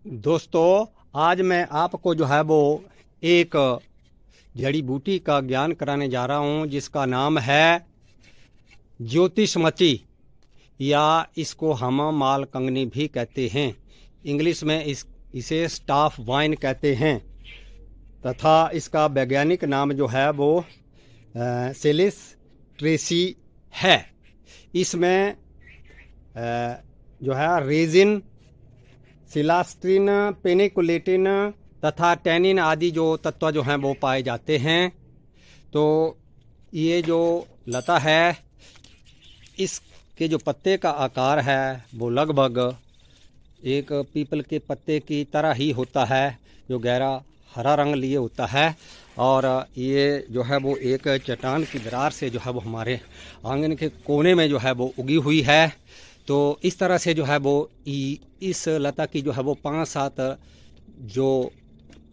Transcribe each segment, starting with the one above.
दोस्तों, आज मैं आपको जो है वो एक जड़ी बूटी का ज्ञान कराने जा रहा हूँ जिसका नाम है ज्योतिषमती, या इसको हम मालकंगनी भी कहते हैं। इंग्लिश में इसे स्टाफ वाइन कहते हैं तथा इसका वैज्ञानिक नाम जो है वो सेलिस ट्रेसी है। इसमें जो है रेजिन, सिलास्ट्रिन, पेनिकुलेटिन तथा टैनिन आदि जो तत्व जो हैं वो पाए जाते हैं। तो ये जो लता है, इसके जो पत्ते का आकार है वो लगभग एक पीपल के पत्ते की तरह ही होता है, जो गहरा हरा रंग लिए होता है। और ये जो है वो एक चट्टान की दरार से जो है वो हमारे आंगन के कोने में जो है वो उगी हुई है। तो इस तरह से जो है वो इस लता की जो है वो 5-7 जो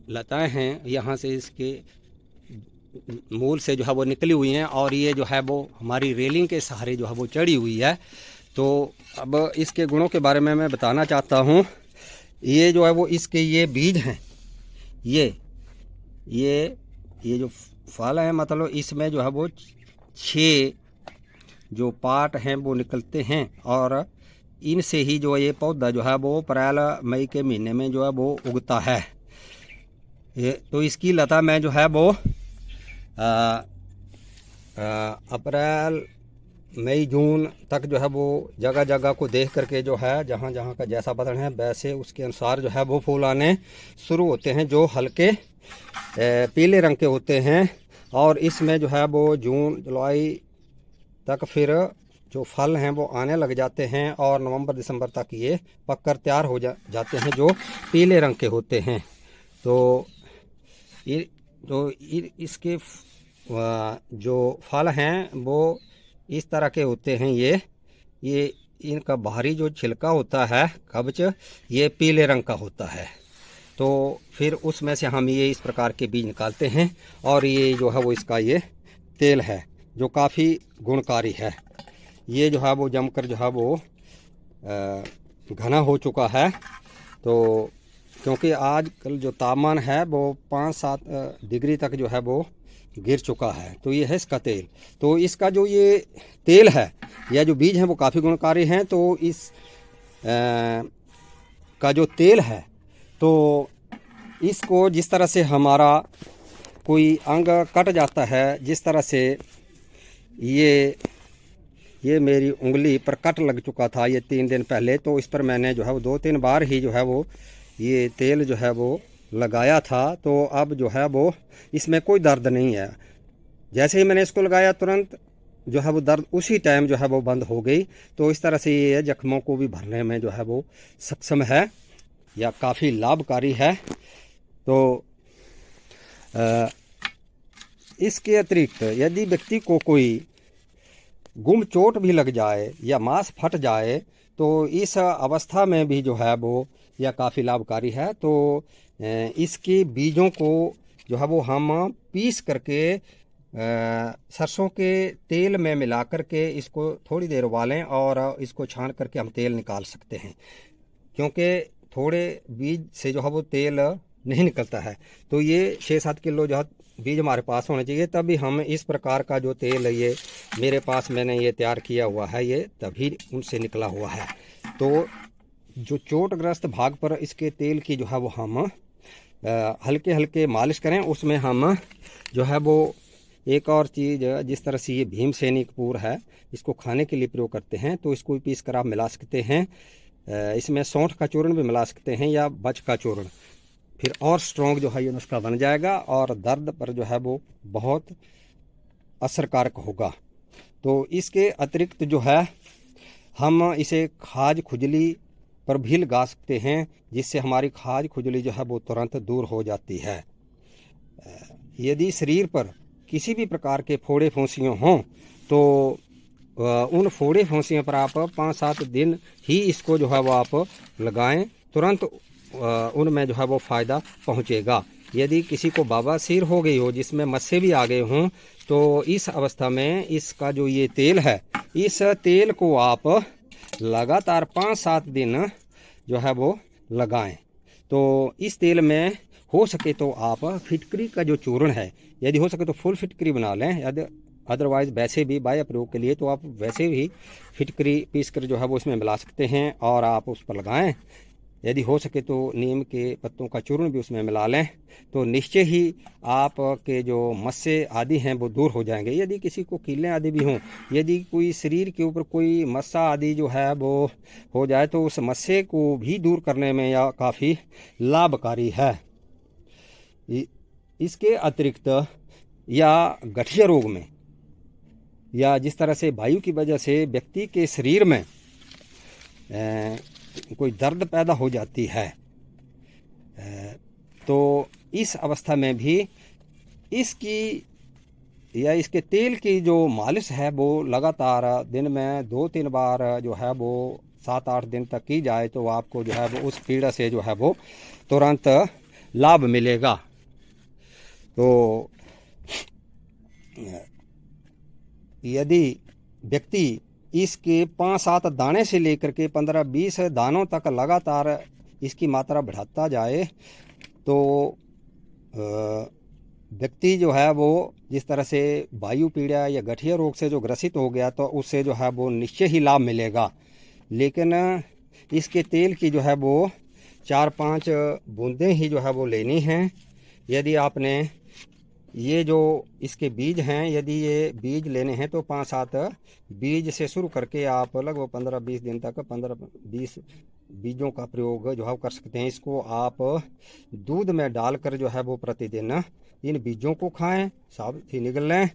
लताएं हैं यहाँ से इसके मूल से जो है वो निकली हुई हैं, और ये जो है वो हमारी रेलिंग के सहारे जो है वो चढ़ी हुई है। तो अब इसके गुणों के बारे में मैं बताना चाहता हूँ। ये जो है वो इसके ये बीज हैं, ये जो फल है, मतलब इसमें जो है वो 6 जो पार्ट हैं वो निकलते हैं, और इनसे ही जो ये पौधा जो है वो अप्रैल मई के महीने में जो है वो उगता है। तो इसकी लता में जो है वो अप्रैल मई जून तक जो है वो जगह जगह को देख करके जो है जहाँ जहाँ का जैसा बदन है वैसे उसके अनुसार जो है वो फूल आने शुरू होते हैं, जो हल्के पीले रंग के होते हैं। और इसमें जो है वो जून जुलाई तक फिर जो फल हैं वो आने लग जाते हैं, और नवंबर दिसंबर तक ये पककर तैयार हो जाते हैं, जो पीले रंग के होते हैं। तो इसके जो फल हैं वो इस तरह के होते हैं। ये इनका बाहरी जो छिलका होता है, कवच, ये पीले रंग का होता है। तो फिर उसमें से हम ये इस प्रकार के बीज निकालते हैं, और ये जो है वो इसका ये तेल है जो काफ़ी गुणकारी है। ये जो है वो जमकर जो है वो घना हो चुका है। तो क्योंकि आजकल जो तापमान है वो 5-7 डिग्री तक जो है वो गिर चुका है, तो ये है इसका तेल। तो इसका जो ये तेल है या जो बीज हैं वो काफ़ी गुणकारी हैं। तो इस का जो तेल है, तो इसको जिस तरह से हमारा कोई अंग कट जाता है, जिस तरह से ये मेरी उंगली पर कट लग चुका था ये 3 दिन पहले, तो इस पर मैंने जो है वो 2-3 बार ही जो है वो ये तेल जो है वो लगाया था। तो अब जो है वो इसमें कोई दर्द नहीं है। जैसे ही मैंने इसको लगाया तुरंत जो है वो दर्द उसी टाइम जो है वो बंद हो गई। तो इस तरह से ये जख्मों को भी भरने में जो है वो सक्षम है या काफ़ी लाभकारी है। तो इसके अतिरिक्त यदि व्यक्ति को कोई गुम चोट भी लग जाए या मांस फट जाए, तो इस अवस्था में भी जो है वो यह काफ़ी लाभकारी है। तो इसके बीजों को जो है वो हम पीस करके सरसों के तेल में मिला करके इसको थोड़ी देर उबालें, और इसको छान करके हम तेल निकाल सकते हैं, क्योंकि थोड़े बीज से जो है वो तेल नहीं निकलता है। तो ये 6-7 किलो जो है बीज हमारे पास होने चाहिए, तभी हम इस प्रकार का जो तेल है ये मेरे पास मैंने ये तैयार किया हुआ है, ये तभी उनसे निकला हुआ है। तो जो चोटग्रस्त भाग पर इसके तेल की जो है वो हम हल्के हल्के मालिश करें। उसमें हम जो है वो एक और चीज़, जिस तरह से ये भीमसेनी कपूर है, इसको खाने के लिए प्रयोग करते हैं, तो इसको भी पीस कर आप मिला सकते हैं। इसमें सौंठ का चूर्ण भी मिला सकते हैं या बच का चूर्ण, फिर और स्ट्रॉन्ग जो है ये नुस्खा बन जाएगा, और दर्द पर जो है वो बहुत असरकारक होगा। तो इसके अतिरिक्त जो है हम इसे खाज खुजली पर भी लगा सकते हैं, जिससे हमारी खाज खुजली जो है वो तुरंत दूर हो जाती है। यदि शरीर पर किसी भी प्रकार के फोड़े फुंसियाँ हों, तो उन फोड़े फुंसियों पर आप 5-7 दिन ही इसको जो है वो आप लगाएं, तुरंत उनमें जो है वो फ़ायदा पहुंचेगा। यदि किसी को बवासीर हो गई हो, जिसमें मस्से भी आ गए हों, तो इस अवस्था में इसका जो ये तेल है, इस तेल को आप लगातार 5-7 दिन जो है वो लगाएं, तो इस तेल में हो सके तो आप फिटकरी का जो चूर्ण है, यदि हो सके तो फुल फिटकरी बना लें, यदि अदरवाइज़ वैसे भी बाह्य प्रयोग के लिए तो आप वैसे भी फिटकरी पीस कर जो है वो इसमें मिला सकते हैं और आप उस पर लगाएं। यदि हो सके तो नीम के पत्तों का चूर्ण भी उसमें मिला लें, तो निश्चय ही आपके जो मस्से आदि हैं वो दूर हो जाएंगे। यदि किसी को कीलें आदि भी हों, यदि कोई शरीर के ऊपर कोई मस्सा आदि जो है वो हो जाए, तो उस मस्से को भी दूर करने में यह काफ़ी लाभकारी है। इसके अतिरिक्त या गठिया रोग में, या जिस तरह से वायु की वजह से व्यक्ति के शरीर में कोई दर्द पैदा हो जाती है, तो इस अवस्था में भी इसकी या इसके तेल की जो मालिश है वो लगातार दिन में 2-3 बार जो है वो 7-8 दिन तक की जाए, तो आपको जो है वो उस पीड़ा से जो है वो तुरंत लाभ मिलेगा। तो यदि व्यक्ति इसके 5-7 दाने से लेकर के 15-20 दानों तक लगातार इसकी मात्रा बढ़ाता जाए, तो व्यक्ति जो है वो जिस तरह से वायु पीड़ा या गठिया रोग से जो ग्रसित हो गया, तो उससे जो है वो निश्चय ही लाभ मिलेगा। लेकिन इसके तेल की जो है वो 4-5 बूंदें ही जो है वो लेनी हैं। यदि आपने ये जो इसके बीज हैं, यदि ये बीज लेने हैं तो 5-7 बीज से शुरू करके आप लगभग 15-20 दिन तक 15-20 बीजों का प्रयोग जो है कर सकते हैं। इसको आप दूध में डालकर जो है वो प्रतिदिन इन बीजों को खाएं, साबित ही निगल लें।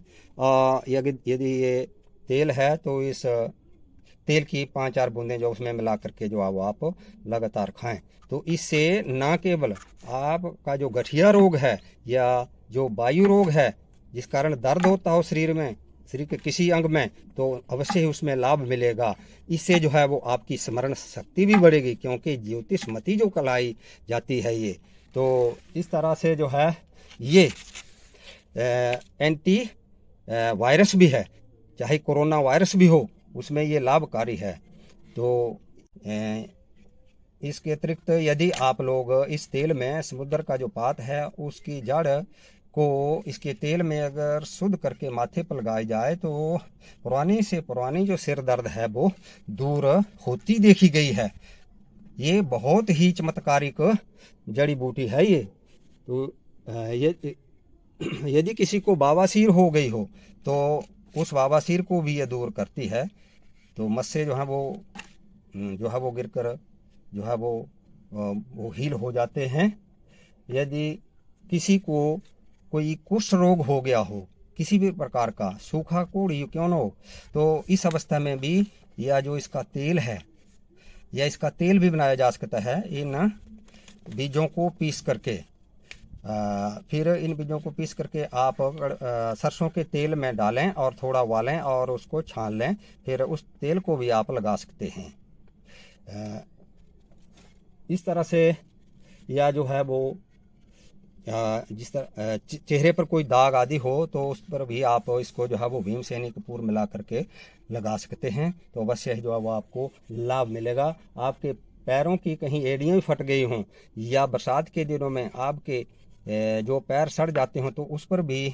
यदि ये तेल है तो इस तेल की 5-4 बूंदें जो उसमें मिला करके जो है वो आप लगातार खाएं, तो इससे न केवल आपका जो गठिया रोग है या जो वायु रोग है जिस कारण दर्द होता हो शरीर में, शरीर के किसी अंग में, तो अवश्य ही उसमें लाभ मिलेगा। इससे जो है वो आपकी स्मरण शक्ति भी बढ़ेगी, क्योंकि ज्योतिषमती जो कलाई जाती है ये, तो इस तरह से जो है ये एंटी वायरस भी है, चाहे कोरोना वायरस भी हो उसमें ये लाभकारी है। तो इसके अतिरिक्त यदि आप लोग इस तेल में समुद्र का जो पात है उसकी जड़ को इसके तेल में अगर शुद्ध करके माथे पर लगाई जाए, तो पुरानी से पुरानी जो सिर दर्द है वो दूर होती देखी गई है। ये बहुत ही चमत्कारिक जड़ी बूटी है ये। तो यदि किसी को बवासीर हो गई हो तो उस बवासीर को भी ये दूर करती है। तो मस्से जो है वो गिरकर जो है वो हील हो जाते हैं। यदि किसी को कोई कुष्ठ रोग हो गया हो, किसी भी प्रकार का सूखा कोढ़ी क्यों न हो, तो इस अवस्था में भी यह जो इसका तेल है या इसका तेल भी बनाया जा सकता है। इन बीजों को पीस करके फिर इन बीजों को पीस करके आप सरसों के तेल में डालें और थोड़ा उबालें और उसको छान लें, फिर उस तेल को भी आप लगा सकते हैं। इस तरह से या जो है वो जिस तरह चेहरे पर कोई दाग आदि हो तो उस पर भी आप इसको जो है वो भीमसेनी कपूर मिला करके लगा सकते हैं, तो अवश्य जो है वो आपको लाभ मिलेगा। आपके पैरों की कहीं एड़ियाँ फट गई हों या बरसात के दिनों में आपके जो पैर सड़ जाते हों, तो उस पर भी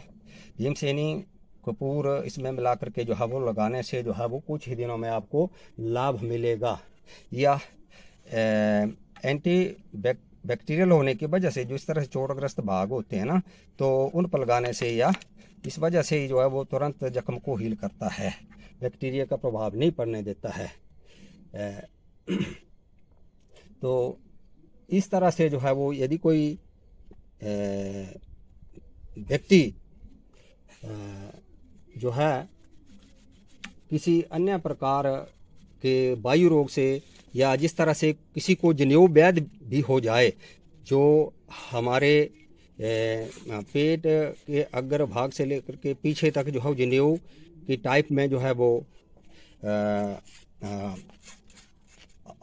भीमसेनी कपूर इसमें मिला करके जो है वो लगाने से जो है वो कुछ ही दिनों में आपको लाभ मिलेगा। या एंटी बैक्टीरियल होने की वजह से जो इस तरह से चोटग्रस्त भाग होते हैं ना, तो उन पर लगाने से या इस वजह से जो है वो तुरंत जख्म को हील करता है, बैक्टीरिया का प्रभाव नहीं पड़ने देता है। तो इस तरह से जो है वो यदि कोई व्यक्ति जो है किसी अन्य प्रकार के वायु रोग से या जिस तरह से किसी को जनेऊ व्याध भी हो जाए, जो हमारे पेट के अग्र भाग से लेकर के पीछे तक जो है जनेऊ की टाइप में जो है वो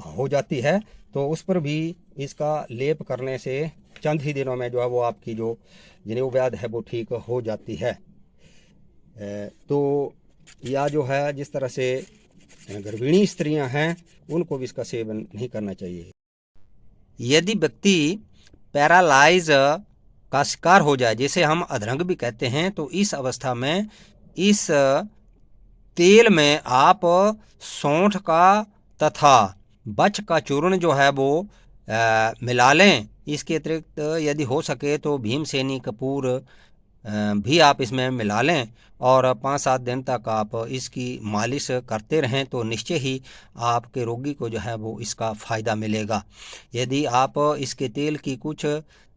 हो जाती है, तो उस पर भी इसका लेप करने से चंद ही दिनों में जो है वो आपकी जो जनेऊ व्याध है वो ठीक हो जाती है। तो या जो है जिस तरह से गर्भिणी स्त्रियां हैं उनको भी इसका सेवन नहीं करना चाहिए। यदि व्यक्ति पैरालाइज का शिकार हो जाए, जिसे हम अधरंग भी कहते हैं, तो इस अवस्था में इस तेल में आप सौंठ का तथा बच का चूर्ण जो है वो मिला लें। इसके अतिरिक्त यदि हो सके तो भीमसेनी कपूर भी आप इसमें मिला लें और 5-7 दिन तक आप इसकी मालिश करते रहें तो निश्चय ही आपके रोगी को जो है वो इसका फ़ायदा मिलेगा। यदि आप इसके तेल की कुछ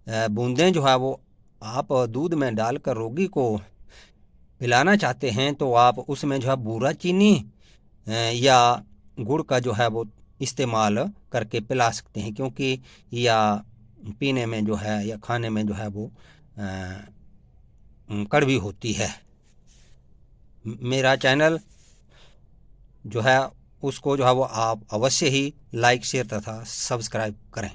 बूंदें जो है वो आप दूध में डालकर रोगी को पिलाना चाहते हैं तो आप उसमें जो है बूरा चीनी या गुड़ का जो है वो इस्तेमाल करके पिला सकते हैं, क्योंकि या पीने में जो है या खाने में जो है वो कड़वी होती है। मेरा चैनल जो है उसको जो है वो आप अवश्य ही लाइक शेयर तथा सब्सक्राइब करें।